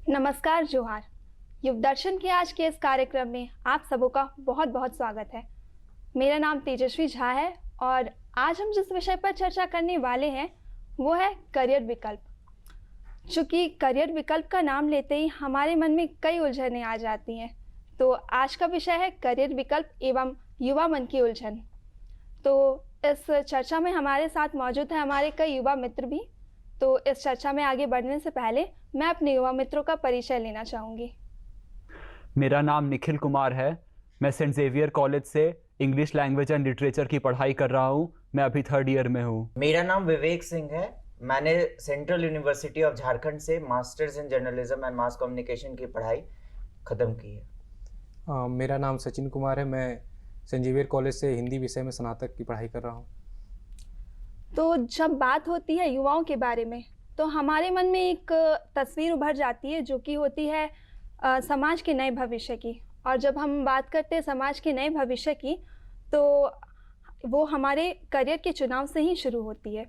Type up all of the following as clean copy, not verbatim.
नमस्कार जोहार। युग दर्शन के आज के इस कार्यक्रम में आप सबों का बहुत बहुत स्वागत है। मेरा नाम तेजस्वी झा है और आज हम जिस विषय पर चर्चा करने वाले हैं वो है करियर विकल्प। चूँकि करियर विकल्प का नाम लेते ही हमारे मन में कई उलझनें आ जाती हैं, तो आज का विषय है करियर विकल्प एवं युवा मन की उलझन। तो इस चर्चा में हमारे साथ मौजूद है हमारे कई युवा मित्र भी। तो इस चर्चा में आगे बढ़ने से पहले मैं अपने युवा मित्रों का परिचय लेना चाहूँगी। मेरा नाम निखिल कुमार है। मैं सेंट जेवियर कॉलेज से इंग्लिश लैंग्वेज एंड लिटरेचर की पढ़ाई कर रहा हूँ। मैं अभी 3rd ईयर में हूँ। मेरा नाम विवेक सिंह है। मैंने सेंट्रल यूनिवर्सिटी ऑफ झारखंड से masters in journalism and mass communication की पढ़ाई ख़त्म की है। मेरा नाम सचिन कुमार है। मैं सेंट जेवियर कॉलेज से हिंदी विषय में स्नातक की पढ़ाई कर रहा हूँ। तो जब बात होती है युवाओं के बारे में तो हमारे मन में एक तस्वीर उभर जाती है जो कि होती है समाज के नए भविष्य की। और जब हम बात करते हैं समाज के नए भविष्य की तो वो हमारे करियर के चुनाव से ही शुरू होती है।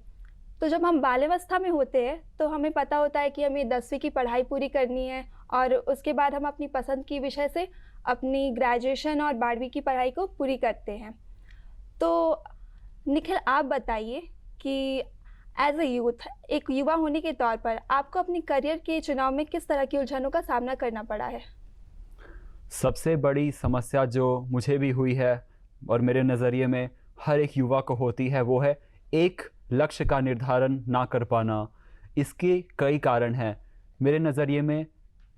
तो जब हम बाल्यावस्था में होते हैं तो हमें पता होता है कि हमें 10वीं की पढ़ाई पूरी करनी है और उसके बाद हम अपनी पसंद की विषय से अपनी ग्रेजुएशन और 12वीं की पढ़ाई को पूरी करते हैं। तो निखिल, आप बताइए कि एज ए यूथ, एक युवा होने के तौर पर आपको अपनी करियर के चुनाव में किस तरह की उलझनों का सामना करना पड़ा है? सबसे बड़ी समस्या जो मुझे भी हुई है और मेरे नज़रिए में हर एक युवा को होती है वो है एक लक्ष्य का निर्धारण ना कर पाना। इसके कई कारण हैं। मेरे नज़रिए में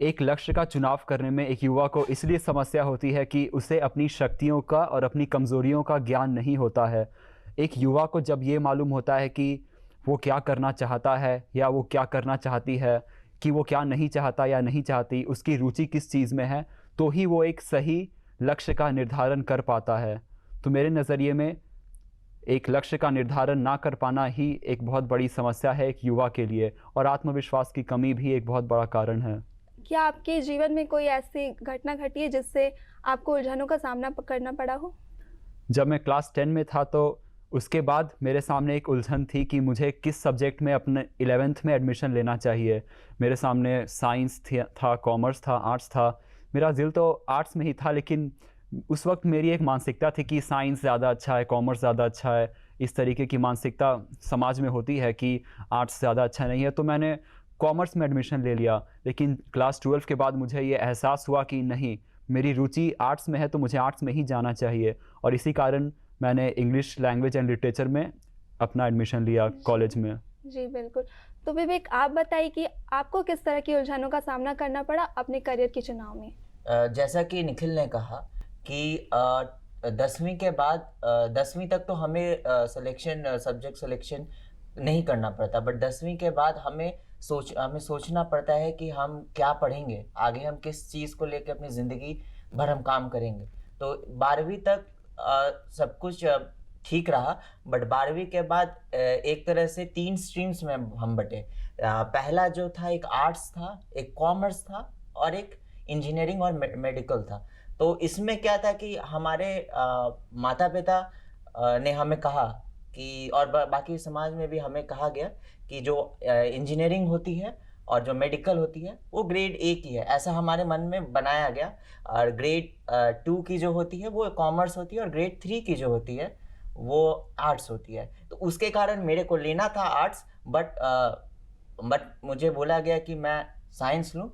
एक लक्ष्य का चुनाव करने में एक युवा को इसलिए समस्या होती है कि उसे अपनी शक्तियों का और अपनी कमज़ोरियों का ज्ञान नहीं होता है। एक युवा को जब ये मालूम होता है कि वो क्या करना चाहता है या वो क्या करना चाहती है, कि वो क्या नहीं चाहता या नहीं चाहती, उसकी रुचि किस चीज़ में है, तो ही वो एक सही लक्ष्य का निर्धारण कर पाता है। तो मेरे नज़रिए में एक लक्ष्य का निर्धारण ना कर पाना ही एक बहुत बड़ी समस्या है एक युवा के लिए, और आत्मविश्वास की कमी भी एक बहुत बड़ा कारण है। क्या आपके जीवन में कोई ऐसी घटना घटी है जिससे आपको उलझनों का सामना करना पड़ा हो? जब मैं क्लास 10 में था तो उसके बाद मेरे सामने एक उलझन थी कि मुझे किस सब्जेक्ट में अपने 11th में एडमिशन लेना चाहिए। मेरे सामने साइंस था, कॉमर्स था, आर्ट्स था। मेरा दिल तो आर्ट्स में ही था, लेकिन उस वक्त मेरी एक मानसिकता थी कि साइंस ज़्यादा अच्छा है, कॉमर्स ज़्यादा अच्छा है। इस तरीके की मानसिकता समाज में होती है कि आर्ट्स ज़्यादा अच्छा नहीं है, तो मैंने कॉमर्स में एडमिशन ले लिया। लेकिन क्लास 12 के बाद मुझे ये एहसास हुआ कि नहीं, मेरी रुचि आर्ट्स में है तो मुझे आर्ट्स में ही जाना चाहिए, और इसी कारण मैंने इंग्लिश लैंग्वेज एंड लिटरेचर में अपना एडमिशन लिया कॉलेज में। जी बिल्कुल। तो विवेक, आप बताइए कि आपको किस तरह की उलझनों का सामना करना पड़ा अपने करियर के चुनाव में? जैसा कि निखिल ने कहा कि 10वीं के बाद 10वीं तक तो हमें सब्जेक्ट सिलेक्शन नहीं करना पड़ता, बट 10वीं के बाद हमें सोचना पड़ता है कि हम क्या पढ़ेंगे, आगे हम किस चीज़ को लेकर अपनी ज़िंदगी भर हम काम करेंगे। तो 12वीं तक सब कुछ ठीक रहा, बट 12वीं के बाद एक तरह से 3 स्ट्रीम्स में हम बटे। पहला जो था एक आर्ट्स था, एक कॉमर्स था और एक इंजीनियरिंग और मेडिकल था। तो इसमें क्या था कि हमारे माता पिता ने हमें कहा कि, और बाकी समाज में भी हमें कहा गया कि जो इंजीनियरिंग होती है और जो मेडिकल होती है वो ग्रेड A की है, ऐसा हमारे मन में बनाया गया। और ग्रेड 2 की जो होती है वो कॉमर्स होती है और ग्रेड 3 की जो होती है वो आर्ट्स होती है। तो उसके कारण मेरे को लेना था आर्ट्स, बट मुझे बोला गया कि मैं साइंस लूँ।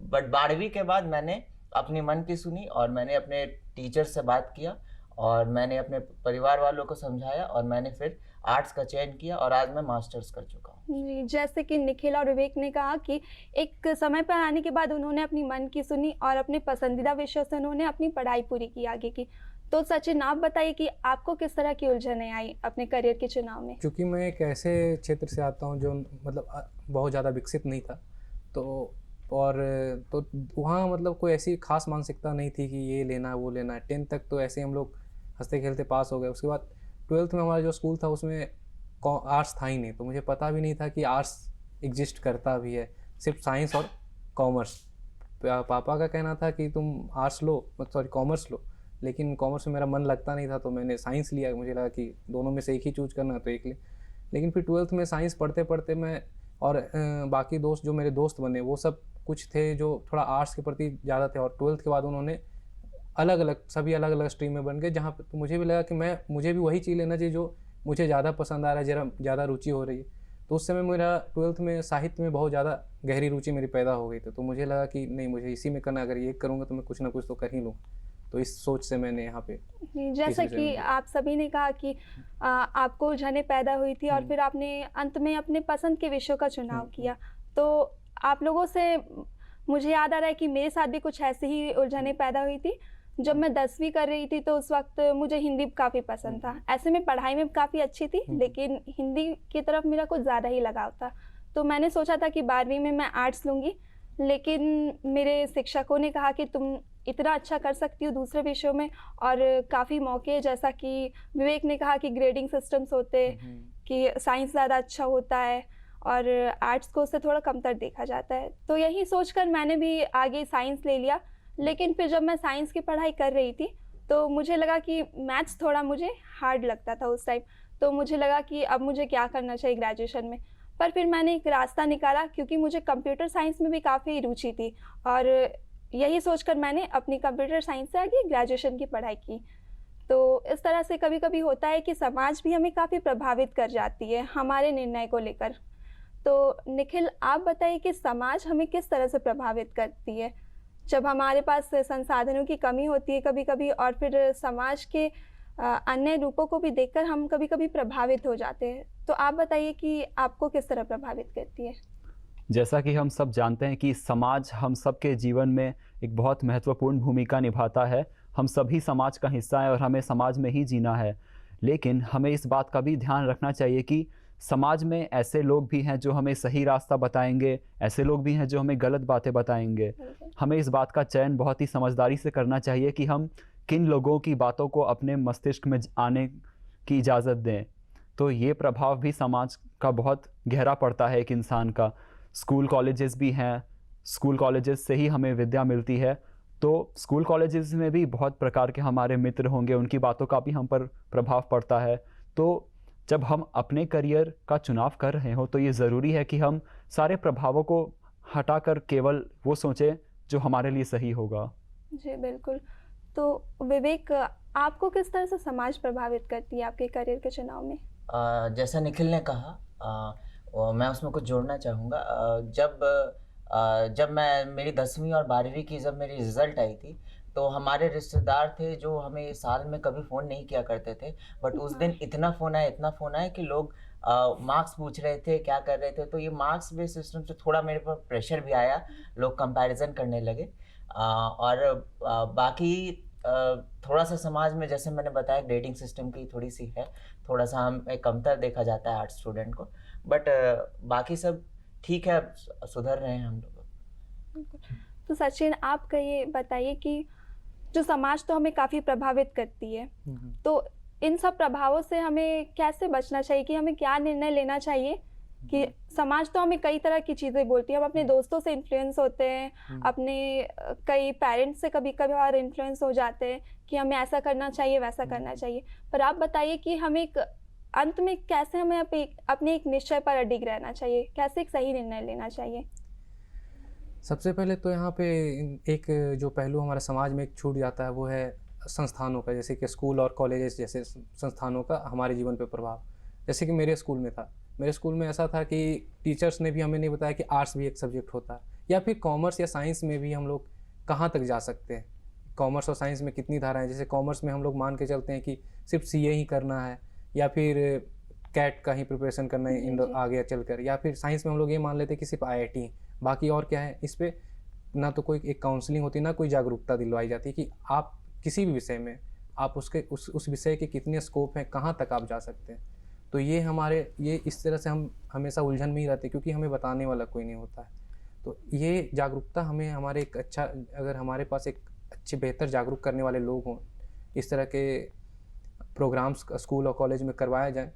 बट 12वीं के बाद मैंने अपनी मन की सुनी और मैंने अपने टीचर से बात किया और मैंने अपने परिवार वालों को समझाया और मैंने फिर आर्ट्स का चयन किया और आज मैं मास्टर्स कर चुका हूँ। जी, जैसे कि निखिल और विवेक ने कहा कि एक समय पर आने के बाद उन्होंने अपनी मन की सुनी और अपने पसंदीदा विषयों से उन्होंने अपनी पढ़ाई पूरी की आगे की। तो सचिन, आप बताइए कि आपको किस तरह की उलझनें आई अपने करियर के चुनाव में? क्योंकि मैं एक ऐसे क्षेत्र से आता हूँ जो मतलब बहुत ज़्यादा विकसित नहीं था, तो वहाँ मतलब कोई ऐसी खास मानसिकता नहीं थी कि ये लेना है वो लेना है। 10th तक तो ऐसे हम लोग हंसते खेलते पास हो गए। उसके बाद 12th में हमारा जो स्कूल था उसमें आर्ट्स था ही नहीं, तो मुझे पता भी नहीं था कि आर्ट्स एग्जिस्ट करता भी है, सिर्फ साइंस और कॉमर्स। पापा का कहना था कि तुम कॉमर्स लो, लेकिन कॉमर्स में मेरा मन लगता नहीं था तो मैंने साइंस लिया। मुझे लगा कि दोनों में से एक ही चूज करना है तो एक ले। लेकिन फिर 12th में साइंस पढ़ते पढ़ते मैं और बाकी दोस्त जो मेरे दोस्त बने वो सब कुछ थे जो थोड़ा आर्ट्स के प्रति ज़्यादा थे, और 12th के बाद उन्होंने अलग अलग सभी अलग अलग स्ट्रीम में बन गए, जहाँ पे तो मुझे भी लगा कि मुझे भी वही चीज़ लेना चाहिए जो मुझे ज़्यादा पसंद आ रहा है, जरा ज़्यादा रुचि हो रही है। तो उस समय मेरा 12th में साहित्य में बहुत ज़्यादा गहरी रुचि मेरी पैदा हो गई थी, तो मुझे लगा कि नहीं, मुझे इसी में करना, अगर ये करूँगा तो मैं कुछ ना कुछ तो कर ही लूँ। तो इस सोच से मैंने यहाँ पे जैसा विषय कि में आप सभी ने कहा कि आपको उलझनें पैदा हुई थी और फिर आपने अंत में अपने पसंद के विषयों का चुनाव किया। तो आप लोगों से मुझे याद आ रहा है कि मेरे साथ भी कुछ ऐसी ही उलझनें पैदा हुई थी। जब मैं 10वीं कर रही थी तो उस वक्त मुझे हिंदी काफ़ी पसंद था। ऐसे में पढ़ाई में काफ़ी अच्छी थी, लेकिन हिंदी की तरफ मेरा कुछ ज़्यादा ही लगाव था। तो मैंने सोचा था कि 12वीं में मैं आर्ट्स लूँगी, लेकिन मेरे शिक्षकों ने कहा कि तुम इतना अच्छा कर सकती हो दूसरे विषयों में और काफ़ी मौके, जैसा कि विवेक ने कहा कि ग्रेडिंग सिस्टम्स होते, कि साइंस ज़्यादा अच्छा होता है और आर्ट्स को उससे थोड़ा कमतर देखा जाता है। तो यही सोचकर मैंने भी आगे साइंस ले लिया। लेकिन फिर जब मैं साइंस की पढ़ाई कर रही थी तो मुझे लगा कि मैथ्स थोड़ा मुझे हार्ड लगता था उस टाइम। तो मुझे लगा कि अब मुझे क्या करना चाहिए ग्रेजुएशन में। पर फिर मैंने एक रास्ता निकाला, क्योंकि मुझे कंप्यूटर साइंस में भी काफ़ी रुचि थी और यही सोचकर मैंने अपनी कंप्यूटर साइंस से आगे ग्रेजुएशन की पढ़ाई की। तो इस तरह से कभी कभी होता है कि समाज भी हमें काफ़ी प्रभावित कर जाती है हमारे निर्णय को लेकर। तो निखिल, आप बताइए कि समाज हमें किस तरह से प्रभावित करती है जब हमारे पास संसाधनों की कमी होती है कभी कभी, और फिर समाज के अन्य रूपों को भी देखकर हम कभी कभी प्रभावित हो जाते हैं। तो आप बताइए कि आपको किस तरह प्रभावित करती है। जैसा कि हम सब जानते हैं कि समाज हम सब के जीवन में एक बहुत महत्वपूर्ण भूमिका निभाता है। हम सभी समाज का हिस्सा हैं और हमें समाज में ही जीना है। लेकिन हमें इस बात का भी ध्यान रखना चाहिए कि समाज में ऐसे लोग भी हैं जो हमें सही रास्ता बताएंगे, ऐसे लोग भी हैं जो हमें गलत बातें बताएंगे। हमें इस बात का चयन बहुत ही समझदारी से करना चाहिए कि हम किन लोगों की बातों को अपने मस्तिष्क में आने की इजाज़त दें। तो ये प्रभाव भी समाज का बहुत गहरा पड़ता है एक इंसान का। स्कूल कॉलेजेस भी हैं, स्कूल कॉलेजेस से ही हमें विद्या मिलती है। तो स्कूल कॉलेजेस में भी बहुत प्रकार के हमारे मित्र होंगे, उनकी बातों का भी हम पर प्रभाव पड़ता है। तो जब हम अपने करियर का चुनाव कर रहे हो तो ये ज़रूरी है कि हम सारे प्रभावों को हटाकर केवल वो सोचें जो हमारे लिए सही होगा। जी बिल्कुल। तो विवेक, आपको किस तरह से समाज प्रभावित करती है आपके करियर के चुनाव में? जैसा निखिल ने कहा, मैं उसमें कुछ जोड़ना चाहूँगा। जब मैं मेरी 10वीं और 12वीं की जब मेरी रिज़ल्ट आई थी, तो हमारे रिश्तेदार थे जो हमें साल में कभी फ़ोन नहीं किया करते थे, बट उस दिन इतना फ़ोन आया कि लोग मार्क्स पूछ रहे थे, क्या कर रहे थे। तो ये मार्क्स बेस्ड सिस्टम से थोड़ा मेरे पर प्रेशर भी आया, लोग कंपैरिजन करने लगे। और बाकी थोड़ा सा समाज में, जैसे मैंने बताया, ग्रेडिंग सिस्टम की थोड़ी सी है, थोड़ा सा हम एक कमतर देखा जाता है आर्ट्स स्टूडेंट को, बट बाकी सब ठीक है, सुधर रहे हैं हम लोग। तो सचिन, आप कहिए, बताइए कि जो समाज तो हमें काफ़ी प्रभावित करती है, तो इन सब प्रभावों से हमें कैसे बचना चाहिए, कि हमें क्या निर्णय लेना चाहिए? कि समाज तो हमें कई तरह की चीज़ें बोलती है, हम अपने दोस्तों से इन्फ्लुएंस होते हैं, अपने कई पेरेंट्स से कभी कभार इन्फ्लुएंस हो जाते हैं कि हमें ऐसा करना चाहिए, वैसा करना चाहिए। पर आप बताइए कि हम एक अंत में कैसे हमें अपने एक निश्चय पर अडिग रहना चाहिए, कैसे एक सही निर्णय लेना चाहिए? सबसे पहले तो यहाँ पे एक जो पहलू हमारे समाज में एक छूट जाता है वो है संस्थानों का, जैसे कि स्कूल और कॉलेजेस जैसे संस्थानों का हमारे जीवन पे प्रभाव। जैसे कि मेरे स्कूल में था, मेरे स्कूल में ऐसा था कि टीचर्स ने भी हमें नहीं बताया कि आर्ट्स भी एक सब्जेक्ट होता है, या फिर कॉमर्स या साइंस में भी हम लोग कहाँ तक जा सकते हैं, कॉमर्स और साइंस में कितनी धाराएं। जैसे कॉमर्स में हम लोग मान के चलते हैं कि सिर्फ सीए ही करना है, या फिर कैट का ही प्रिपरेशन करना है आगे चलकर, या फिर साइंस में हम लोग ये मान लेते हैं कि सिर्फ IIT, बाकी और क्या है। इस पर ना तो कोई एक काउंसलिंग होती, ना कोई जागरूकता दिलवाई जाती है कि आप किसी भी विषय में आप उस विषय के कितने स्कोप हैं, कहाँ तक आप जा सकते हैं। तो ये इस तरह से हम हमेशा उलझन में ही रहते हैं, क्योंकि हमें बताने वाला कोई नहीं होता है। तो ये जागरूकता हमें हमारे एक अच्छा, अगर हमारे पास एक अच्छे बेहतर जागरूक करने वाले लोग हों, इस तरह के प्रोग्राम्स स्कूल और कॉलेज में करवाया जाए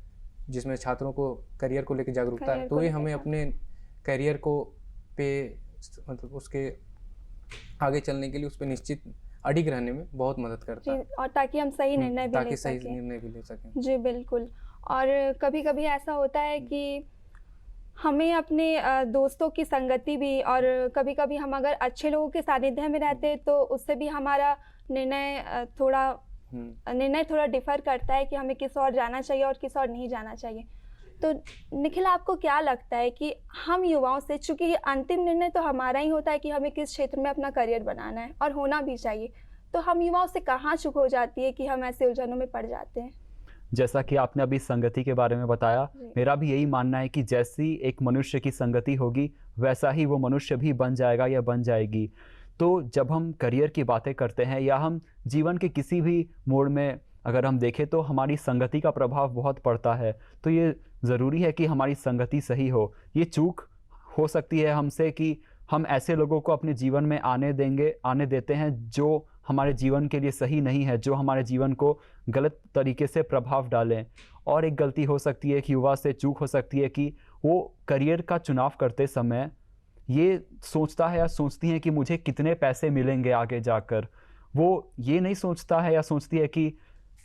जिसमें छात्रों को करियर को लेकर जागरूकता है, तो ये हमें अपने करियर को मतलब उसके आगे चलने के लिए उस पर निश्चित अडिग रहने में बहुत मदद करता है, और ताकि हम सही निर्णय भी ले ताकि सही सकें। निर्णय भी ले सकें। जी बिल्कुल। और कभी कभी ऐसा होता है कि हमें अपने दोस्तों की संगति भी, और कभी-कभी हम अगर अच्छे लोगों के सानिध्य में रहते हैं तो उससे भी हमारा निर्णय थोड़ा डिफ़र करता है कि हमें किस ओर जाना चाहिए और किस ओर नहीं जाना चाहिए। तो निखिल, आपको क्या लगता है कि हम युवाओं से, चूँकि अंतिम निर्णय तो हमारा ही होता है कि हमें किस क्षेत्र में अपना करियर बनाना है और होना भी चाहिए, तो हम युवाओं से कहाँ चूक हो जाती है कि हम ऐसे उलझनों में पड़ जाते हैं? जैसा कि आपने अभी संगति के बारे में बताया, जी। मेरा भी यही मानना है कि जैसी एक मनुष्य की संगति होगी वैसा ही वो मनुष्य भी बन जाएगा या बन जाएगी। तो जब हम करियर की बातें करते हैं या हम जीवन के किसी भी मोड़ में अगर हम देखें तो हमारी संगति का प्रभाव बहुत पड़ता है। तो ये ज़रूरी है कि हमारी संगति सही हो। ये चूक हो सकती है हमसे कि हम ऐसे लोगों को अपने जीवन में आने देते हैं जो हमारे जीवन के लिए सही नहीं है, जो हमारे जीवन को गलत तरीके से प्रभाव डालें। और एक गलती हो सकती है कि युवा से चूक हो सकती है कि वो करियर का चुनाव करते समय ये सोचता है या सोचती हैं कि मुझे कितने पैसे मिलेंगे आगे जाकर। वो ये नहीं सोचता है या सोचती है कि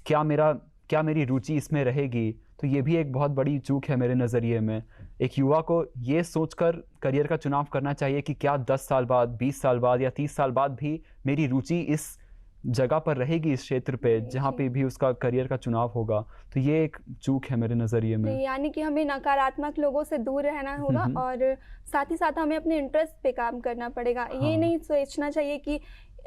क्या मेरी रुचि इसमें रहेगी। तो ये भी एक बहुत बड़ी चूक है मेरे नज़रिए में। एक युवा को ये सोचकर करियर का चुनाव करना चाहिए कि क्या 10 साल बाद, 20 साल बाद या 30 साल बाद भी मेरी रुचि इस जगह पर रहेगी, इस क्षेत्र पे जहाँ पे भी उसका करियर का चुनाव होगा। तो ये एक चूक है मेरे नज़रिए में। यानी कि हमें नकारात्मक लोगों से दूर रहना होगा और साथ ही साथ हमें अपने इंटरेस्ट पे काम करना पड़ेगा। ये नहीं सोचना चाहिए कि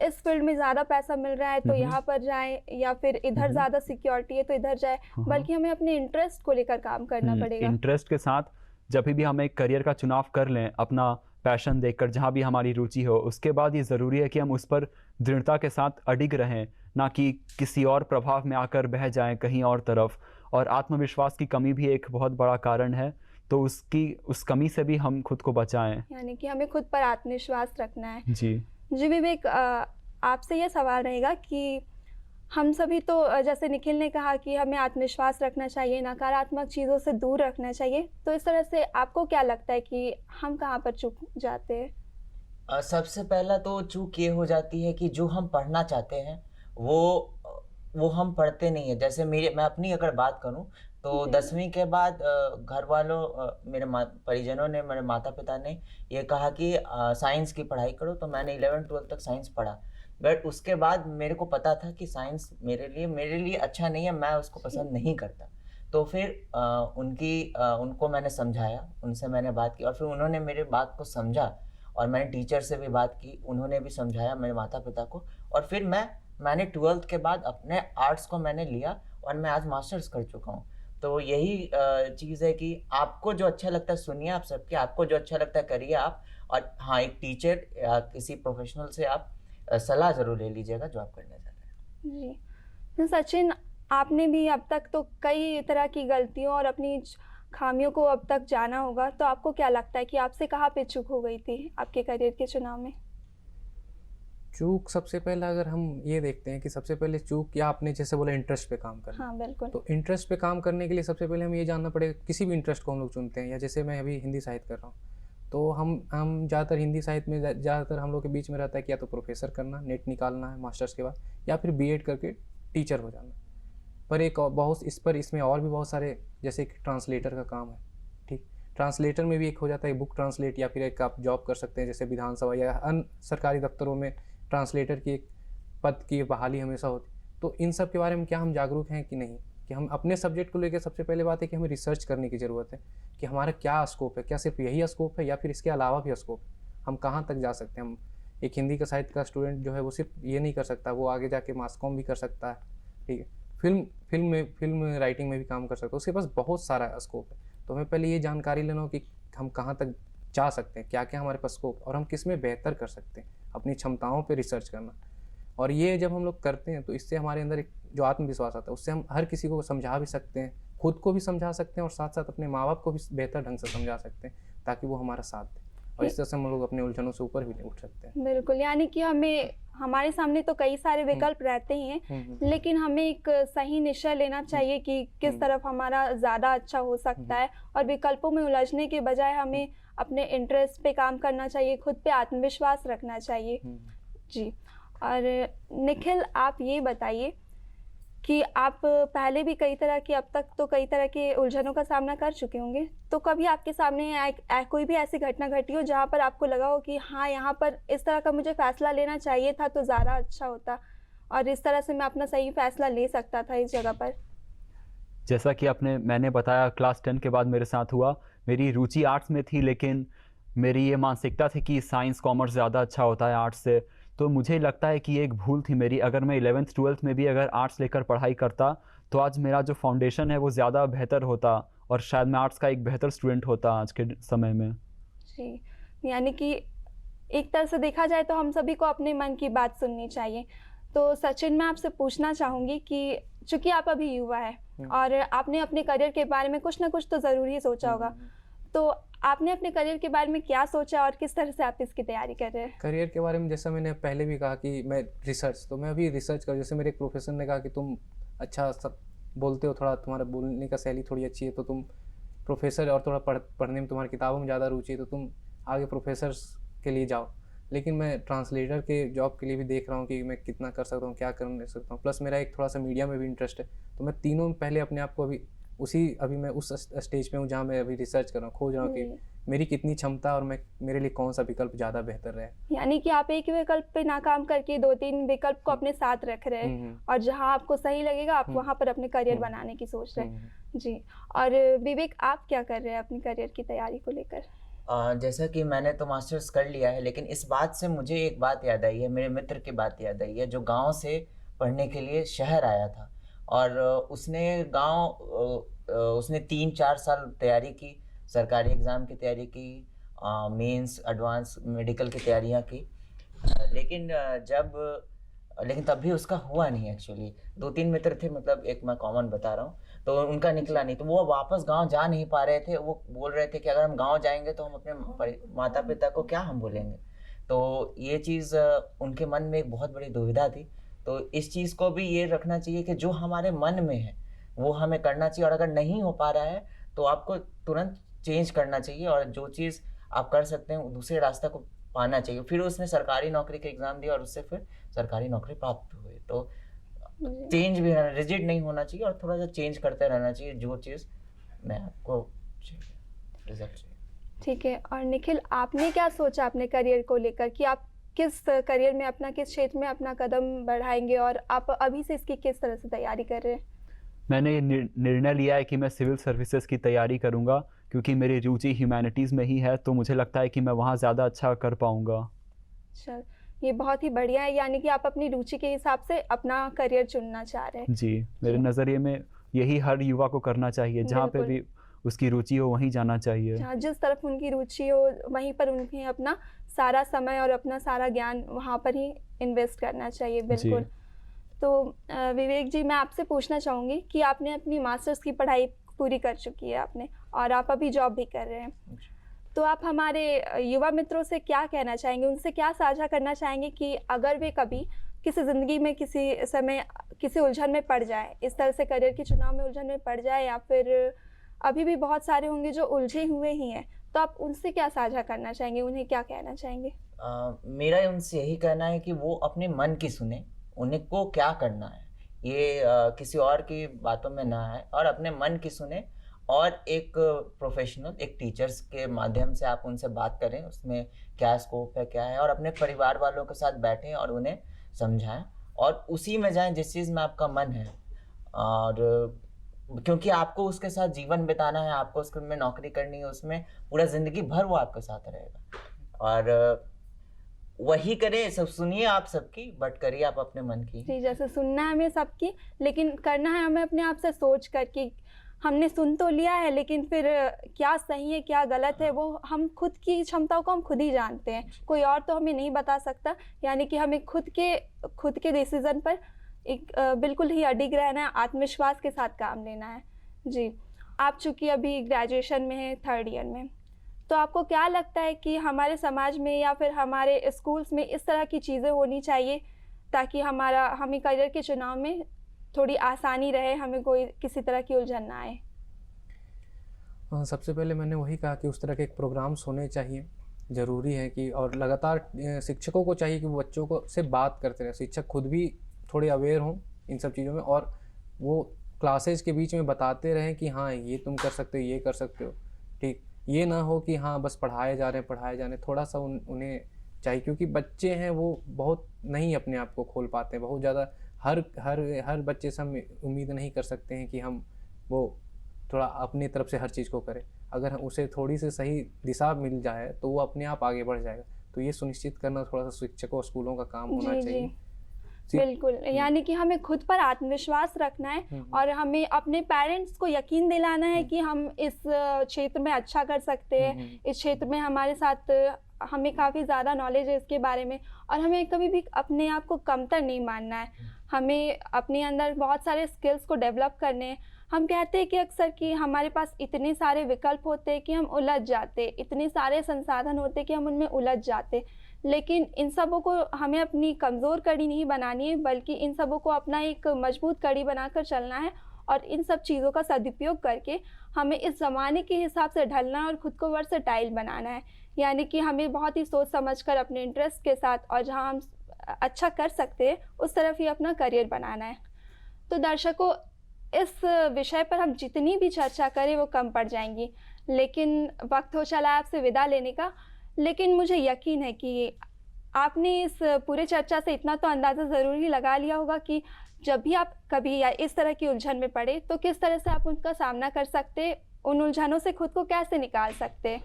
इस फील्ड में ज़्यादा पैसा मिल रहा है तो यहाँ पर जाएं, या फिर इधर ज़्यादा सिक्योरिटी है तो इधर जाए, बल्कि हमें अपने इंटरेस्ट को लेकर काम करना पड़ेगा। इंटरेस्ट के साथ जब भी हम एक करियर का चुनाव कर लें, अपना पैशन देखकर जहाँ भी हमारी रुचि हो, उसके बाद ये ज़रूरी है कि हम उस पर दृढ़ता के साथ अडिग रहें, ना कि किसी और प्रभाव में आकर बह जाएं कहीं और तरफ। और आत्मविश्वास की कमी भी एक बहुत बड़ा कारण है, तो उस कमी से भी हम खुद को बचाएं। यानी कि हमें खुद पर आत्मविश्वास रखना है। जी विवेक, आपसे ये सवाल रहेगा कि हम सभी तो जैसे निखिल ने कहा कि हमें आत्मविश्वास रखना चाहिए, नकारात्मक चीज़ों से दूर रखना चाहिए, तो इस तरह से आपको क्या लगता है कि हम कहाँ पर चूक जाते हैं? सबसे पहला तो चूक ये हो जाती है कि जो हम पढ़ना चाहते हैं वो हम पढ़ते नहीं है। जैसे मैं अपनी अगर बात करूं तो 10वीं के बाद घर वालों मेरे परिजनों ने, मेरे माता पिता ने ये कहा कि साइंस की पढ़ाई करो, तो मैंने 11th-12th तक साइंस पढ़ा। बट उसके बाद मेरे को पता था कि साइंस मेरे लिए अच्छा नहीं है, मैं उसको पसंद नहीं करता। तो फिर उनको मैंने समझाया, उनसे मैंने बात की और फिर उन्होंने मेरे बात को समझा और मैंने टीचर से भी बात की, उन्होंने भी समझाया मेरे माता पिता को। और फिर मैंने 12th के बाद अपने आर्ट्स को मैंने लिया और मैं आज मास्टर्स कर चुका हूँ। तो यही चीज़ है कि आपको जो अच्छा लगता है सुनिए आप सबकी, आपको जो अच्छा लगता है करिए आप। और हाँ, एक टीचर या किसी प्रोफेशनल से आप सलाह ज़रूर ले लीजिएगा जो आप करना चाहते हैं। जी, तो सचिन, आपने भी अब तक तो कई तरह की गलतियों और अपनी खामियों को अब तक जाना होगा, तो आपको क्या लगता है कि आपसे कहाँ पे चूक हो गई थी आपके करियर के चुनाव में? चूक सबसे पहला अगर हम ये देखते हैं कि सबसे पहले चूक, या आपने जैसे बोला इंटरेस्ट पे काम करना। हाँ, बिल्कुल। तो इंटरेस्ट पे काम करने के लिए सबसे पहले हमें ये जानना पड़ेगा किसी भी इंटरेस्ट को हम लोग चुनते हैं, या जैसे मैं अभी हिंदी साहित्य कर रहा हूँ, तो हम ज़्यादातर हिंदी साहित्य में ज़्यादातर हम लोग के बीच में रहता है कि या तो प्रोफेसर करना, नेट निकालना है मास्टर्स के बाद, या फिर बीएड करके टीचर हो जाना। पर इसमें और भी बहुत सारे, जैसे एक ट्रांसलेटर का काम है, ठीक, ट्रांसलेटर में भी एक हो जाता है बुक ट्रांसलेट, या फिर एक आप जॉब कर सकते हैं जैसे विधानसभा या अन्य सरकारी दफ्तरों में ट्रांसलेटर की एक पद की बहाली हमेशा होती। तो इन सब के बारे में क्या हम जागरूक हैं कि नहीं, कि हम अपने सब्जेक्ट को लेकर सबसे पहले बात है कि हमें रिसर्च करने की ज़रूरत है कि हमारा क्या स्कोप है, क्या सिर्फ यही स्कोप है या फिर इसके अलावा भी स्कोप है, हम कहाँ तक जा सकते हैं। हम एक हिंदी का साहित्य का स्टूडेंट जो है वो सिर्फ ये नहीं कर सकता, वो आगे जाके मास कॉम भी कर सकता है, ठीक है, फिल्म राइटिंग में भी काम कर सकता है, उसके पास बहुत सारा स्कोप है। तो हमें पहले ये जानकारी लेना हो कि हम कहाँ तक जा सकते हैं, क्या क्या हमारे पास स्कोप, और हम किस में बेहतर कर सकते हैं, अपनी क्षमताओं पे रिसर्च करना। और ये जब हम लोग करते हैं तो इससे हमारे अंदर एक जो आत्मविश्वास आता है, उससे हम हर किसी को समझा भी सकते हैं, खुद को भी समझा सकते हैं और साथ साथ अपने माँ बाप को भी बेहतर ढंग से समझा सकते हैं, ताकि वो हमारा साथ दें, और इस तरह से हम लोग अपने उलझनों से ऊपर भी उठ सकते हैं। बिल्कुल, यानी कि हमारे सामने तो कई सारे विकल्प रहते ही हैं, लेकिन हमें एक सही निश्चय लेना चाहिए कि किस तरफ हमारा ज़्यादा अच्छा हो सकता है, और विकल्पों में उलझने के बजाय हमें अपने इंटरेस्ट पे काम करना चाहिए, खुद पे आत्मविश्वास रखना चाहिए। जी, और निखिल, आप ये बताइए कि आप पहले भी कई तरह की अब तक तो कई तरह के उलझनों का सामना कर चुके होंगे, तो कभी आपके सामने कोई भी ऐसी घटना घटी हो जहाँ पर आपको लगा हो कि हाँ, यहाँ पर इस तरह का मुझे फ़ैसला लेना चाहिए था तो ज़्यादा अच्छा होता और इस तरह से मैं अपना सही फ़ैसला ले सकता था इस जगह पर? जैसा कि मैंने बताया, क्लास 10 के बाद मेरे साथ हुआ। मेरी रुचि आर्ट्स में थी, लेकिन मेरी ये मानसिकता थी कि साइंस कॉमर्स ज़्यादा अच्छा होता है आर्ट्स से। तो मुझे लगता है कि ये एक भूल थी मेरी। अगर मैं 11th 12th में भी अगर आर्ट्स लेकर पढ़ाई करता तो आज मेरा जो फाउंडेशन है वो ज़्यादा बेहतर होता और शायद मैं आर्ट्स का एक बेहतर स्टूडेंट होता आज के समय में। जी, यानी कि एक तरह से देखा जाए तो हम सभी को अपने मन की बात सुननी चाहिए। तो सचिन, मैं आपसे पूछना चाहूँगी कि चूँकि आप अभी युवा हैं और आपने अपने करियर के बारे में कुछ ना कुछ तो ज़रूर ही सोचा होगा। तो आपने अपने करियर के बारे में क्या सोचा और किस तरह से आप इसकी तैयारी कर रहे हैं? करियर के बारे में जैसा मैंने पहले भी कहा कि मैं रिसर्च, तो मैं अभी रिसर्च कर, जैसे मेरे एक प्रोफेसर ने कहा कि तुम अच्छा सब बोलते हो, थोड़ा तुम्हारा बोलने का शैली थोड़ी अच्छी है, तो तुम प्रोफेसर, और थोड़ा पढ़ने में तुम्हारी किताबों में ज़्यादा रुचि है तो तुम आगे प्रोफेसर्स के लिए जाओ। लेकिन मैं ट्रांसलेटर के जॉब के लिए भी देख रहा हूँ कि मैं कितना कर सकता हूँ, क्या कर सकता हूँ। प्लस मेरा एक थोड़ा सा मीडिया में भी इंटरेस्ट है, तो मैं तीनों में पहले अपने आप को अभी मैं उस स्टेज पे हूँ जहाँ मैं अभी रिसर्च कर रहा हूँ, खोज रहा हूँ कि मेरी कितनी क्षमता और मेरे लिए कौन सा विकल्प ज़्यादा बेहतर रहे। यानी कि आप एक विकल्प पे ना काम करके 2-3 विकल्प को अपने साथ रख रहे हैं और जहां आपको सही लगेगा आप वहां पर अपने करियर बनाने की सोच रहे हैं। जी, और विवेक, आप क्या कर रहे हैं अपनी करियर की तैयारी को लेकर? जैसा कि मैंने तो मास्टर्स कर लिया है, लेकिन इस बात से मुझे एक बात याद आई है, मेरे मित्र की बात याद आई है जो गांव से पढ़ने के लिए शहर आया था और उसने 3-4 साल तैयारी की, सरकारी एग्ज़ाम की तैयारी की, मेंस एडवांस मेडिकल की तैयारियां की, लेकिन तब भी उसका हुआ नहीं। एक्चुअली 2-3 मित्र थे, मतलब एक मैं कॉमन बता रहा हूँ, तो उनका निकला नहीं, तो वो वापस गांव जा नहीं पा रहे थे। वो बोल रहे थे कि अगर हम गांव जाएंगे तो हम अपने माता पिता को क्या हम बोलेंगे। तो ये चीज़ उनके मन में एक बहुत बड़ी दुविधा थी। तो इस चीज़ को भी ये रखना चाहिए कि जो हमारे मन में है वो हमें करना चाहिए, और अगर नहीं हो पा रहा है तो आपको तुरंत चेंज करना चाहिए और जो चीज़ आप कर सकते हैं दूसरे रास्ते को पाना चाहिए। फिर उसने सरकारी नौकरी का एग्ज़ाम दिया और उससे फिर सरकारी नौकरी प्राप्त हुई। तो चेंज भी रहना, रिजिड नहीं होना चाहिए और थोड़ा सा चेंज करते रहना चाहिए जो चीज़ मैं आपको रिजल्ट चाहिए। ठीक है, और निखिल, आपने क्या सोचा अपने करियर को लेकर कि आप किस करियर में अपना, किस क्षेत्र में अपना कदम बढ़ाएंगे और आप अभी से इसकी किस तरह से तैयारी कर रहे हैं? मैंने ये निर्णय लिया है कि मैं सिविल सर्विसेज की तैयारी करूंगा, क्योंकि मेरी रुचि ह्यूमैनिटीज़ में ही है, तो मुझे लगता है कि मैं वहाँ ज़्यादा अच्छा कर पाऊंगा। चल, ये बहुत ही बढ़िया है, यानी कि आप अपनी रुचि के हिसाब से अपना करियर चुनना चाह रहे हैं। जी, मेरे नज़रिए में यही हर युवा को करना चाहिए, जहाँ पे भी उसकी रुचि हो वहीं जाना चाहिए। जहाँ जिस तरफ उनकी रुचि हो वहीं पर उन्हें अपना सारा समय और अपना सारा ज्ञान वहाँ पर ही इन्वेस्ट करना चाहिए। बिल्कुल। तो विवेक जी, मैं आपसे पूछना चाहूँगी कि आपने अपनी मास्टर्स की पढ़ाई पूरी कर चुकी है आपने और आप अभी जॉब भी कर रहे हैं, तो आप हमारे युवा मित्रों से क्या कहना चाहेंगे, उनसे क्या साझा करना चाहेंगे कि अगर वे कभी किसी ज़िंदगी में किसी समय किसी उलझन में पड़ जाए, इस तरह से करियर के चुनाव में उलझन में पड़ जाए, या फिर अभी भी बहुत सारे होंगे जो उलझे हुए ही हैं, तो आप उनसे क्या साझा करना चाहेंगे, उन्हें क्या कहना चाहेंगे? मेरा उनसे यही कहना है कि वो अपने मन की सुने, उन्हें को क्या करना है, ये किसी और की बातों में ना आए और अपने मन की सुने, और एक प्रोफेशनल, एक टीचर्स के माध्यम से आप उनसे बात करें, उसमें क्या स्कोप है, क्या है, और अपने परिवार वालों के साथ बैठें और उन्हें समझाएं और उसी में जाएं जिस चीज़ में आपका मन है। और क्योंकि आपको उसके साथ जीवन बिताना है, आपको उसमें नौकरी करनी है, उसमें पूरा ज़िंदगी भर वो आपके साथ रहेगा। और वही करें, सब सुनिए आप सबकी, बट करिए आप अपने मन की। जी, जैसे सुनना है हमें सबकी, लेकिन करना है हमें अपने आप से सोच कर कि हमने सुन तो लिया है, लेकिन फिर क्या सही है क्या गलत है वो हम खुद की क्षमताओं को हम खुद ही जानते हैं, कोई और तो हमें नहीं बता सकता। यानी कि हमें खुद के डिसीज़न पर एक बिल्कुल ही अडिग रहना है, आत्मविश्वास के साथ काम लेना है। जी, आप चूँकि अभी ग्रेजुएशन में हैं, 3rd ईयर में, तो आपको क्या लगता है कि हमारे समाज में या फिर हमारे स्कूल्स में इस तरह की चीज़ें होनी चाहिए ताकि हमें करियर के चुनाव में थोड़ी आसानी रहे, हमें कोई किसी तरह की उलझन ना आए? सबसे पहले मैंने वही कहा कि उस तरह के एक प्रोग्राम्स होने चाहिए, ज़रूरी है कि, और लगातार शिक्षकों को चाहिए कि वो बच्चों को से बात करते रहें, शिक्षक खुद भी थोड़े अवेयर हों इन सब चीज़ों में, और वो क्लासेज के बीच में बताते रहें कि हाँ ये तुम कर सकते हो, ये कर सकते हो, ठीक। ये ना हो कि हाँ बस पढ़ाए जा रहे हैं, थोड़ा सा उन्हें चाहिए, क्योंकि बच्चे हैं वो बहुत नहीं अपने आप को खोल पाते हैं, बहुत ज़्यादा हर हर हर बच्चे से हम उम्मीद नहीं कर सकते हैं कि हम वो थोड़ा अपनी तरफ से हर चीज़ को करें। अगर उसे थोड़ी सी सही दिशा मिल जाए तो वो अपने आप आगे बढ़ जाएगा। तो ये सुनिश्चित करना थोड़ा सा शिक्षकों और स्कूलों का काम होना जी, चाहिए। जी। बिल्कुल, यानी कि हमें खुद पर आत्मविश्वास रखना है और हमें अपने पेरेंट्स को यकीन दिलाना है कि हम इस क्षेत्र में अच्छा कर सकते हैं। इस क्षेत्र में हमारे साथ हमें काफ़ी ज़्यादा नॉलेज है इसके बारे में और हमें कभी भी अपने आप को कमतर नहीं मानना है। हमें अपने अंदर बहुत सारे स्किल्स को डेवलप करने हैं। हम कहते हैं कि अक्सर कि हमारे पास इतने सारे विकल्प होते हैं कि हम उलझ जाते, इतने सारे संसाधन होते हैं कि हम उनमें उलझ जाते। लेकिन इन सबों को हमें अपनी कमज़ोर कड़ी नहीं बनानी है, बल्कि इन सबों को अपना एक मजबूत कड़ी बनाकर चलना है और इन सब चीज़ों का सदुपयोग करके हमें इस ज़माने के हिसाब से ढलना है और खुद को वर्सेटाइल बनाना है। यानी कि हमें बहुत ही सोच समझकर अपने इंटरेस्ट के साथ और जहाँ हम अच्छा कर सकते हैं, उस तरफ ही अपना करियर बनाना है। तो दर्शकों, इस विषय पर हम जितनी भी चर्चा करें वो कम पड़ जाएँगी, लेकिन वक्त हो चला है आपसे विदा लेने का। लेकिन मुझे यकीन है कि आपने इस पूरे चर्चा से इतना तो अंदाज़ा ज़रूर ही लगा लिया होगा कि जब भी आप कभी या इस तरह की उलझन में पड़े तो किस तरह से आप उनका सामना कर सकते, उन उलझनों से खुद को कैसे निकाल सकते।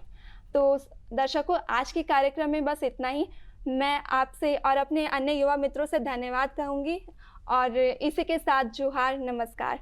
तो दर्शकों, आज के कार्यक्रम में बस इतना ही। मैं आपसे और अपने अन्य युवा मित्रों से धन्यवाद कहूँगी और इसी के साथ जोहार, नमस्कार।